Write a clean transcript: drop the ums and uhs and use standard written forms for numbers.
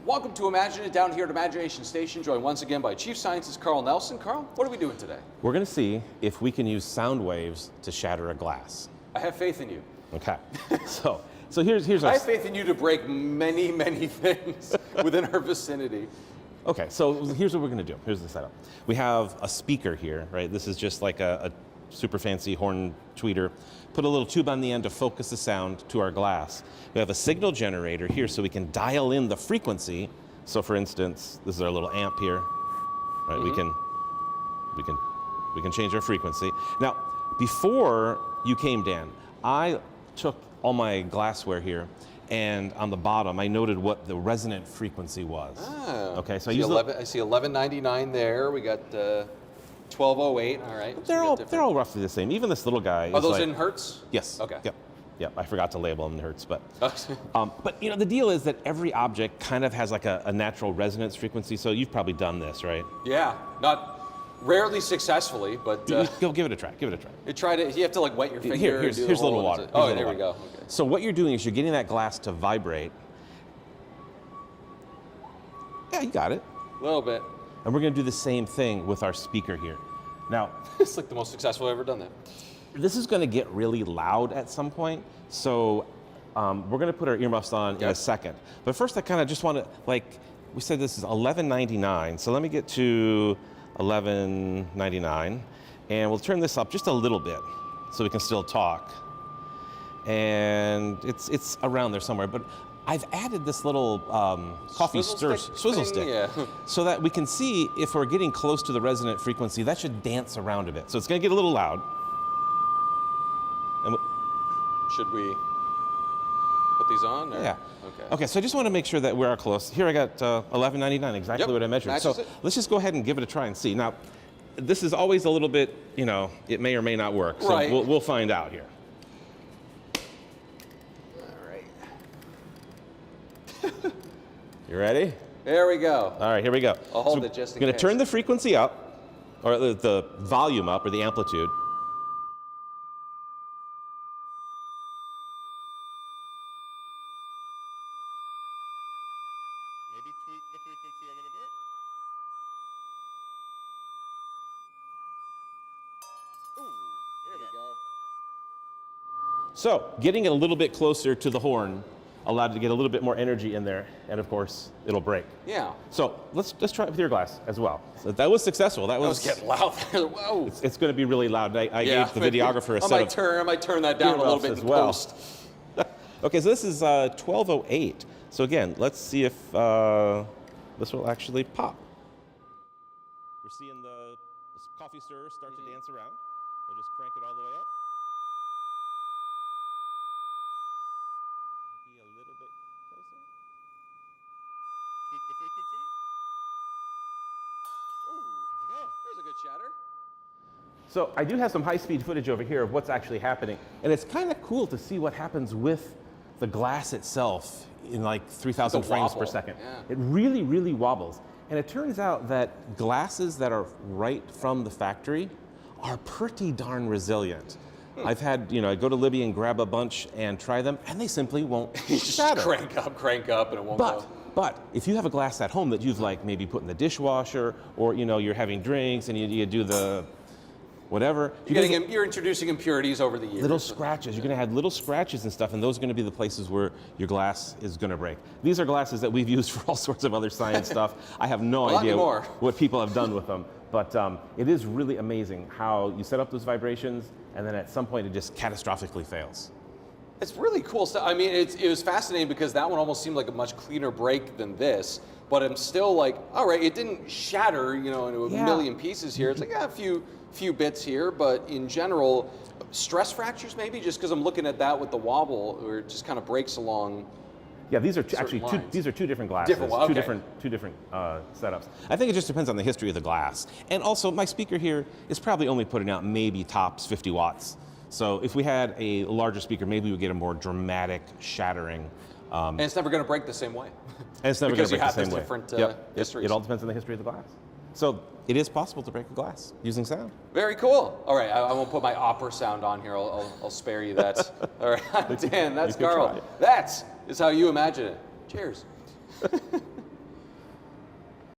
Welcome to Imagine It down here at Imagination Station, joined once again by Chief Scientist Carl Nelson. Carl, what are we doing today? We're going to see if we can use sound waves to shatter a glass. I have faith in you. Okay. So here's our... I have faith in you to break many, many things within our vicinity. Okay, so here's what we're going to do. Here's the setup. We have a speaker here, right? This is just like a super fancy horn tweeter. Put a little tube on the end to focus the sound to our glass. We have a signal generator here so we can dial in the frequency. So for instance, this is our little amp here. Right? We can change our frequency. Now, before you came, Dan, I took all my glassware here, and on the bottom, I noted what the resonant frequency was. Ah, okay, so I see 1199 there. We got 1208. All right. They're all roughly the same. Even this little guy. Are those in hertz? Yes. Okay. Yep. I forgot to label them in hertz, but but you know the deal is that every object kind of has like a natural resonance frequency. So you've probably done this, right? Yeah. Not rarely successfully, but go give it a try. Give it a try. You have to like wet your finger. Here's a little water. Oh, there we go. Okay. So what you're doing is you're getting that glass to vibrate. Yeah, you got it. A little bit. And we're going to do the same thing with our speaker here. Now, it's like the most successful I've ever done that. This is going to get really loud at some point, so we're going to put our earmuffs on in a second. But first, I kind of just want to, like, we said this is $11.99, so let me get to $11.99, and we'll turn this up just a little bit so we can still talk. And it's around there somewhere, but I've added this little swizzle stick so that we can see if we're getting close to the resonant frequency. That should dance around a bit. So it's going to get a little loud. And should we put these on? Or? Yeah. Okay, so I just want to make sure that we're close. Here I got $11.99, exactly what I measured. Matches so it. Let's just go ahead and give it a try and see. Now, this is always a little bit, you know, it may or may not work. So right. we'll find out here. You ready? There we go. All right, here we go. I'll hold it just in case. I'm going to turn the frequency up, or the volume up, or the amplitude. Maybe tweak the frequency a little bit. Ooh, there we go. So, getting it a little bit closer to the horn allowed it to get a little bit more energy in there, and of course, it'll break. Yeah. So let's try it with your glass as well. So that was successful. That was getting loud there. Whoa. It's going to be really loud. I gave the videographer a set of I might turn that down a little bit as in well. post. Okay, so this is 1208. So again, let's see if this will actually pop. We're seeing the coffee stirrer start to dance around. We'll just crank it all the way up. A little bit closer. Tweak the frequency. Ooh, There we go. there's a good shatter. So I do have some high-speed footage over here of what's actually happening, and it's kind of cool to see what happens with the glass itself in like 3,000 frames per second. Yeah. It really, really wobbles. And it turns out that glasses that are right from the factory are pretty darn resilient. I've had, I go to Libby and grab a bunch and try them, and they simply won't shatter. Just crank up, and it won't go. But if you have a glass at home that you've like maybe put in the dishwasher, or you're having drinks and you do the whatever, You're introducing impurities over the years. little scratches. You're going to have little scratches and stuff, and those are going to be the places where your glass is going to break. These are glasses that we've used for all sorts of other science stuff. I have no idea what people have done with them, but it is really amazing how you set up those vibrations, and then at some point it just catastrophically fails. It's really cool stuff. I mean, it was fascinating because that one almost seemed like a much cleaner break than this, but I'm still like, all right, it didn't shatter, into a million pieces here. It's like, a few bits here, but in general, stress fractures maybe, just because I'm looking at that with the wobble, where it just kind of breaks along. Yeah, these are actually two different glasses. Two different setups. I think it just depends on the history of the glass. And also, my speaker here is probably only putting out maybe tops 50 watts. So if we had a larger speaker, maybe we would get a more dramatic shattering. And it's never going to break the same way. And it's never going to break the same way. Because you have different histories. It all depends on the history of the glass. So it is possible to break a glass using sound. Very cool. All right, I won't put my opera sound on here. I'll spare you that. All right, Dan, that's Carl. That is how you imagine it. Cheers.